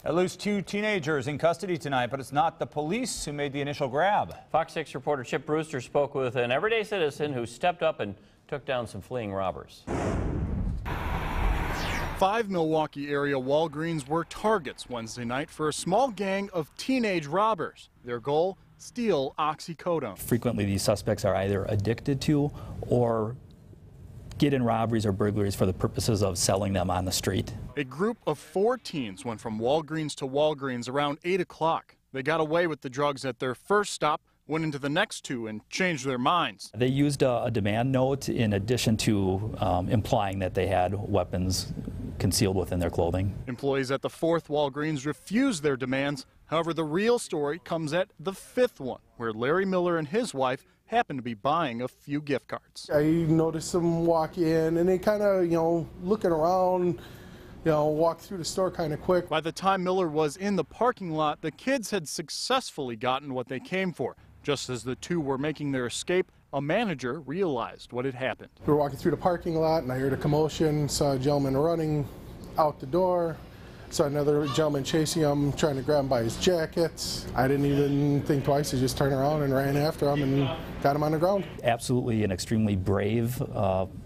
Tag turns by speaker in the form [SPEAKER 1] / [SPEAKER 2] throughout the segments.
[SPEAKER 1] At least 2 teenagers in custody tonight, but it's not the police who made the initial grab.
[SPEAKER 2] Fox 6 reporter Chip Brewster spoke with an everyday citizen who stepped up and took down some fleeing robbers.
[SPEAKER 3] 5 Milwaukee area Walgreens were targets Wednesday night for a small gang of teenage robbers. Their goal, steal oxycodone.
[SPEAKER 4] Frequently these suspects are either addicted to or get in robberies or burglaries for the purposes of selling them on the street.
[SPEAKER 3] A group of 4 teens went from Walgreens to Walgreens around 8 o'clock. They got away with the drugs at their first stop, went into the next 2 and changed their minds.
[SPEAKER 4] They used a demand note in addition to implying that they had weapons concealed within their clothing.
[SPEAKER 3] Employees at the 4th Walgreens refused their demands. However, the real story comes at the 5th one, where Larry Miller and his wife happened to be buying a few gift cards.
[SPEAKER 5] I noticed them walk in and they kind of, looking around, walk through the store kind of quick.
[SPEAKER 3] By the time Miller was in the parking lot, the kids had successfully gotten what they came for. Just as the 2 were making their escape, a manager realized what had happened.
[SPEAKER 5] We were walking through the parking lot and I heard a commotion, saw a gentleman running out the door. Saw another gentleman chasing him, trying to grab him by his jacket. I didn't even think twice. I just turned around and ran after him and got him on the ground.
[SPEAKER 4] Absolutely an extremely brave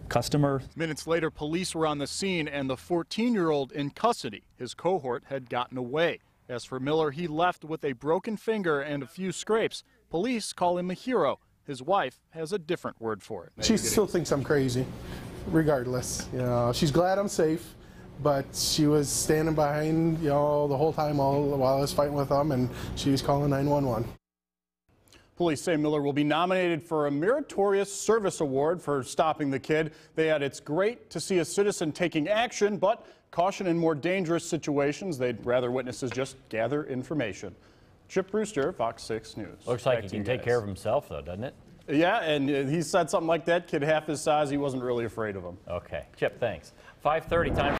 [SPEAKER 4] customer.
[SPEAKER 3] Minutes later, police were on the scene and the 14-year-old in custody. His cohort had gotten away. As for Miller, he left with a broken finger and a few scrapes. Police call him a hero. His wife has a different word for it.
[SPEAKER 5] She still thinks I'm crazy, regardless. She's glad I'm safe. But she was standing behind, the whole time while I was fighting with them, and she was calling 911.
[SPEAKER 3] Police say Miller will be nominated for a Meritorious Service Award for stopping the kid. They add, it's great to see a citizen taking action, but caution in more dangerous situations. They'd rather witnesses just gather information. Chip Brewster, Fox 6 News.
[SPEAKER 2] Looks like he can take care of himself, though, doesn't it?
[SPEAKER 3] Yeah, and he said something like that. Kid half his size, he wasn't really afraid of him.
[SPEAKER 2] Okay. Chip, thanks. 5:30 time.